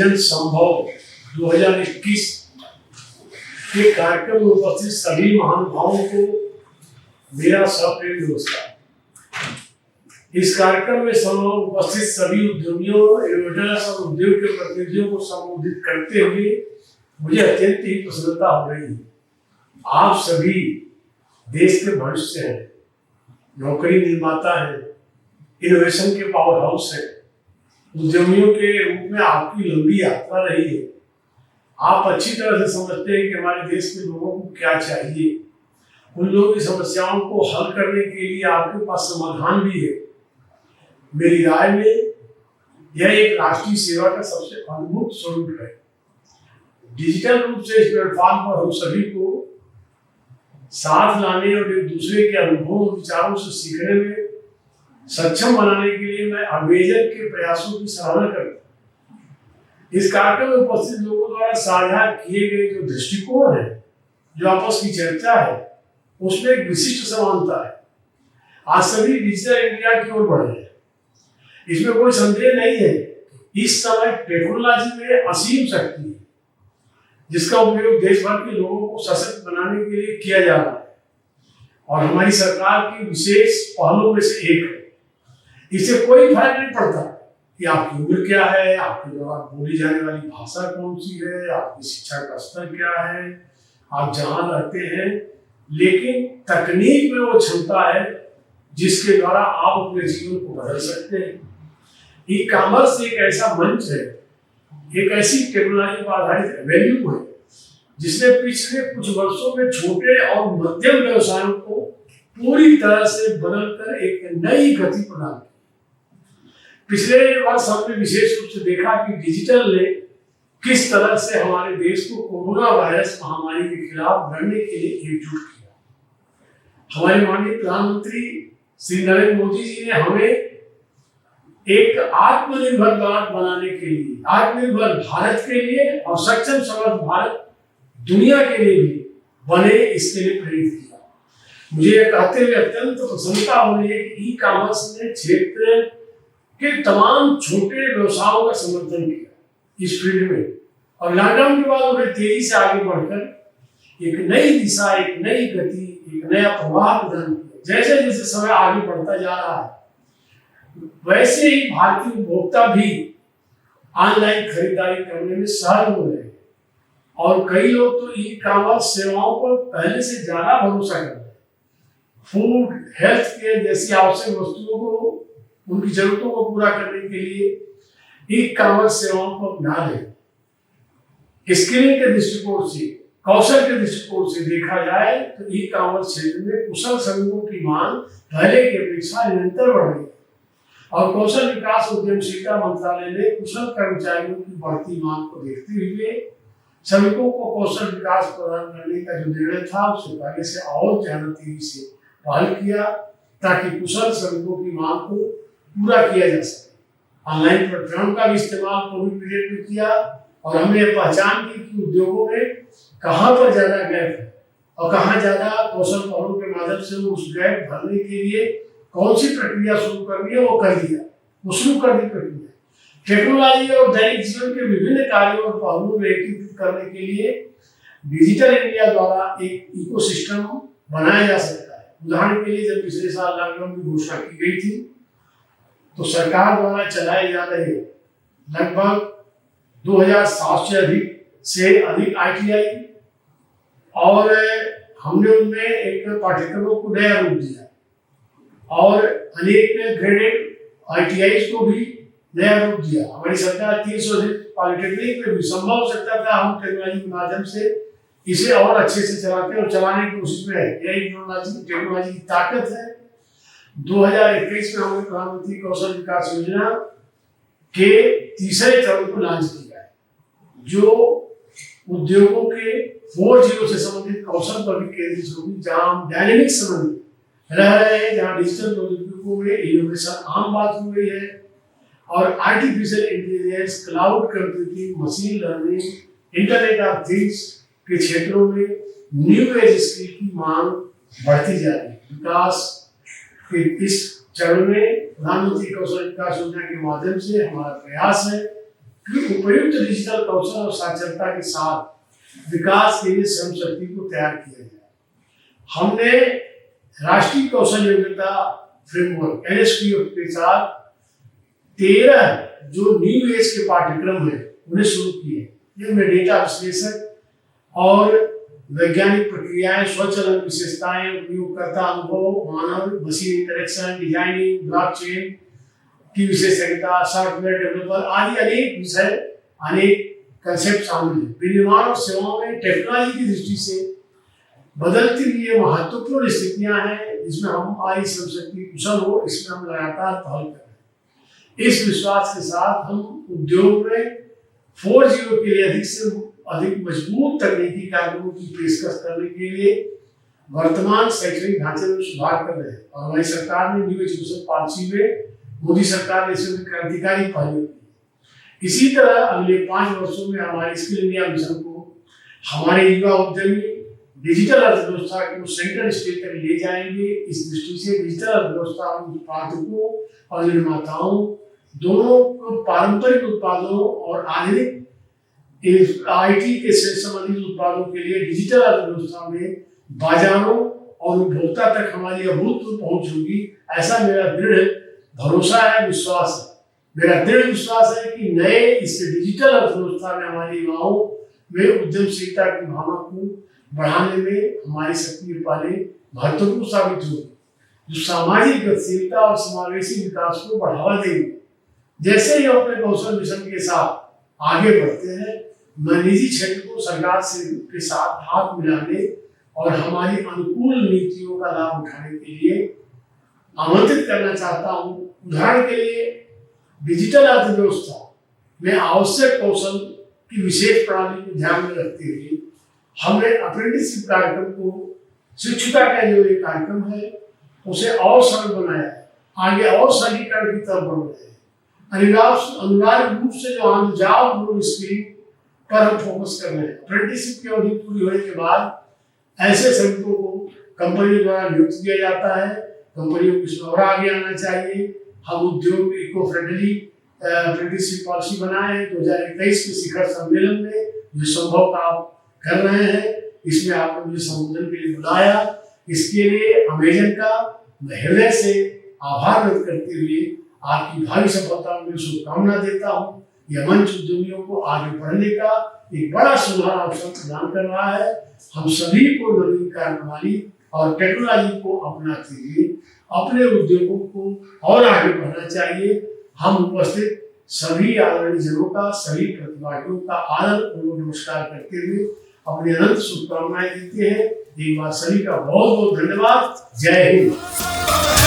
Vision संभव 2021 के कार्यक्रम में उपस्थित सभी महानुभावों को मेरा सप्रेम नमस्कार। इस कार्यक्रम में उपस्थित सभी उद्यमियों, इनोवेटर्स और उद्योग के प्रतिनिधियों को संबोधित करते हुए मुझे अत्यंत ही प्रसन्नता हो रही है। आप सभी देश के भविष्य हैं, नौकरी निर्माता हैं, इनोवेशन के पावर हाउस हैं। उद्यमियों के रूप में आपकी लंबी यात्रा रही है। आप अच्छी तरह से समझते हैं कि हमारे देश के लोगों को क्या चाहिए। उन लोगों की समस्याओं को हल करने के लिए आपके पास समाधान भी है। मेरी राय में यह एक राष्ट्रीय सेवा का सबसे अद्भुत स्वरूप है। डिजिटल रूप से इस प्लेटफॉर्म पर हम सभी को साथ लाने और एक दूसरे के अनुभवों और विचारों से सीखने में सक्षम बनाने के लिए मैं अमेजन के प्रयासों की सराहना करता हूँ। इस कार्यक्रम में उपस्थित लोगों द्वारा साझा किए गए जो दृष्टिकोण है, जो आपस की चर्चा है, उसमें एक विशिष्ट समानता है। आज सभी डिजिटल इंडिया की ओर बढ़ रहे हैं। इसमें कोई संदेह नहीं है। इस समय टेक्नोलॉजी में असीम शक्ति है, जिसका उपयोग देश भर के लोगों को सशक्त बनाने के लिए किया जा रहा है और हमारी सरकार की विशेष पहलों में से एक है। इससे कोई फर्क नहीं पड़ता कि आपकी उम्र क्या है, आपके द्वारा बोली जाने वाली भाषा कौन सी है, आपकी शिक्षा का स्तर क्या है, आप जहाँ रहते हैं, लेकिन तकनीक में वो क्षमता है जिसके द्वारा आप अपने जीवन को बदल सकते हैं। ई कॉमर्स एक ऐसा मंच है, एक ऐसी टेक्नोलॉजी पर आधारित रेवेन्यू है जिसने पिछले कुछ वर्षों में छोटे और मध्यम व्यवसायों को पूरी तरह से बदलकर एक नई गति प्रदान की। पिछले वर्ष हमने विशेष रूप से देखा कि डिजिटल ने किस तरह से हमारे देश को कोरोना वायरस महामारी के खिलाफ लड़ने के लिए एकजुट किया। हमारे माननीय प्रधानमंत्री श्री नरेंद्र मोदी जी ने हमें एक आत्मनिर्भर भारत बनाने के लिए, आत्मनिर्भर भारत के लिए और सक्षम समर्थ भारत दुनिया के लिए भी बने, इसके लिए प्रेरित किया। मुझे यह कहते हुए अत्यंत प्रसन्नता हो रही है कि ई कॉमर्स ने क्षेत्र के तमाम छोटे व्यवसायों का समर्थन किया इस फील्ड में, और लॉकडाउन के बाद उन्हें तेजी से आगे बढ़कर एक नई दिशा, एक नई गति, एक नया प्रवाह प्रदान किया। जैसे जैसे समय आगे बढ़ता जा रहा है, वैसे ही भारतीय उपभोक्ता भी ऑनलाइन खरीदारी करने में सहज हो रहे हैं और कई लोग तो ई कॉमर्स सेवाओं पर पहले से ज्यादा भरोसा कर रहे हैं। फूड, हेल्थ केयर जैसी आवश्यक वस्तुओं को, उनकी जरूरतों को पूरा करने के लिए ई कॉमर्स सेवाओं को अपना रहे हैं। स्किलिंग के दृष्टिकोण से, कौशल के दृष्टिकोण से देखा जाए तो ई कॉमर्स क्षेत्र में कुशल श्रमिकों की मांग पहले की अपेक्षा निरंतर बढ़ रही है और कौशल विकास उद्यमशीलता मंत्रालय ने कुशल कर्मचारियों की बढ़ती मांग को देखते हुए श्रमिकों को कौशल विकास प्रदान करने का जो निर्णय था उसे पहले से और ज्यादा तेजी से पहल किया ताकि कुशल श्रमिकों की मांग को पूरा किया जा सके। ऑनलाइन प्लेटफॉर्म का भी इस्तेमाल कोविड पीरियड में किया और हमने पहचान की कि उद्योगों में कहाँ पर ज्यादा गैप है और कहाँ ज्यादा कौशल पहलों के माध्यम से उस गैप भरने के लिए कौन सी प्रक्रिया शुरू करनी है वो कर दिया, वो शुरू कर दी प्रक्रिया। टेक्नोलॉजी और दैनिक जीवन के विभिन्न कार्यों और पहलुओं में एकीकृत करने के लिए डिजिटल इंडिया द्वारा एक इकोसिस्टम बनाया जा सकता है। उदाहरण के लिए जब पिछले साल लॉकडाउन की घोषणा की गई थी तो सरकार द्वारा चलाए जा रहे लगभग 2700 से अधिक ITI और हमने उनमें एक पाठ्यक्रमों को नया रूप दिया और अनेक ग्रेडेड ITIs को भी नया रूप दिया। हमारी सरकार 300 पॉलिटेक्निक में भी संभव हो सकता था, हम टेक्नोलॉजी के माध्यम से इसे और अच्छे से चलाते हैं और चलाने की कोशिश में है। यही टेक्नोलॉजी की ताकत है। 2021 में हमने प्रधानमंत्री कौशल विकास योजना के तीसरे चरण को लॉन्च किया है, जो उद्योगों के 4.0 से संबंधित कौशल पर भी केंद्रित होगी, जहां हम डायनेमिक समय रह रहे हैं, जहां डिजिटल प्रौद्योगिकियों में इनोवेशन आम बात हो गई है और artificial intelligence, cloud computing, machine learning, internet of things के क्षेत्रों में न्यू एज स्किल की मांग बढ़ती जा रही है। विकास के इस चरण में प्रधानमंत्री कौशल विकास योजना के माध्यम से हमारा प्रयास है कि उपयुक्त डिजिटल कौशल और साक्षरता के साथ विकास के लिए श्रम शक्ति को तैयार किया जाए। हमने राष्ट्रीय कौशल योग्यता फ्रेमवर्क NSQF के साथ 13 जो न्यू एज के पाठ्यक्रम है उन्हें शुरू किए, जिनमें डेटा विश्लेषक और वैज्ञानिक प्रक्रियाएं, स्वचालन विशेषताएं, उपयोगकर्ता अनुभव, मानव मशीन इंटरेक्शन, डिजाइनिंग, ब्लॉकचेन की विशेषज्ञता, सॉफ्टवेयर डेवलपर आदि अनेक विषय, अनेक कंसेप्ट शामिल है। विनिर्माण और सेवाओं में टेक्नोलॉजी की दृष्टि से बदलती हुई महत्वपूर्ण स्थितियां हैं, जिसमें हमारी श्रम शक्ति कुशल हो, इसमें हम लगातार पहल कर रहे हैं। इस विश्वास के साथ हम उद्योग में 4.0 के लिए अधिक से अधिक मजबूत तकनीकी कार्यक्रमों की पेशकश करने के लिए वर्तमान शैक्षणिक ढांचे में सुधार कर रहे हैं। और हमारी सरकार ने न्यू एजुकेशन पॉलिसी में, मोदी सरकार ने इसमें क्रांतिकारी पहल की। इसी तरह अगले 5 वर्षों में हमारे स्किल इंडिया मिशन को हमारे युवा उद्यमी डिजिटल अर्थव्यवस्था को सेंट्रल स्टेज तक ले जाएंगे। इस दृष्टि से डिजिटल अर्थव्यवस्था में उत्पादकों और निर्माताओं दोनों को पारंपरिक उत्पादों और आधुनिक IT के से संबंधित उत्पादों के लिए डिजिटल अर्थव्यवस्था में बाजारों और उपभोक्ता तक हमारी अभूतपूर्व पहुंच होगी, ऐसा मेरा दृढ़ भरोसा है, विश्वास है। मेरा दृढ़ विश्वास है कि नए इस डिजिटल अर्थव्यवस्था में हमारे युवाओं में उद्यमशीलता की भावना को बढ़ाने में हमारी सक्रिय पहलें महत्वपूर्ण साबित होगी, जो सामाजिक गतिशीलता और समावेशी विकास को बढ़ावा देंगे। जैसे ही अपने कौशल मिशन के साथ आगे बढ़ते हैं, मैं निजी क्षेत्र को सरकार से के साथ हाथ मिलाने और हमारी अनुकूल नीतियों का लाभ उठाने के लिए आमंत्रित करना चाहता हूँ। उदाहरण के लिए डिजिटल अर्थव्यवस्था में आवश्यक कौशल की विशेष प्रणाली को ध्यान में रखते हुए हमने अप्रेंटिसशिप कार्यक्रम को, शिक्षुता का जो ये कार्यक्रम है उसे और सरल बनाया है, आगे और सरलीकरण की तरफ बढ़ रहे हैं। अनिवार्य रूप से जो on the job role skilling पर हम फोकस कर रहे हैं। अप्रेंटिसशिप की अवधि पूरी होने के बाद ऐसे श्रमिकों को कंपनी द्वारा नियुक्त किया जाता है। कंपनियों को इसमें और आगे आना चाहिए। हम उद्योग इको फ्रेंडली अप्रेंटिसशिप पॉलिसी बनाए हैं 2021 के शिखर सम्मेलन में, जो संभव काम कर रहे हैं। इसमें आपने मुझे संबोधन के लिए बुलाया, इसके लिए अमेजन का मैं हृदय से आभार व्यक्त करते हुए आपकी भावी सफलता में शुभकामना देता हूँ। यह मंच उद्यमियों को आगे बढ़ने का एक बड़ा सुनहरा अवसर प्रदान कर रहा है। हम सभी को नवीन कार्य प्रणाली और टेक्नोलॉजी को अपनाते हुए अपने उद्योगों को और आगे बढ़ना चाहिए। हम उपस्थित सभी आदरणीय जनों का, सभी प्रतिभागियों का आदर पूर्वक नमस्कार करते हुए अपनी अनंत शुभकामनाएं देते हैं। एक बार सभी का बहुत बहुत धन्यवाद। जय हिंद।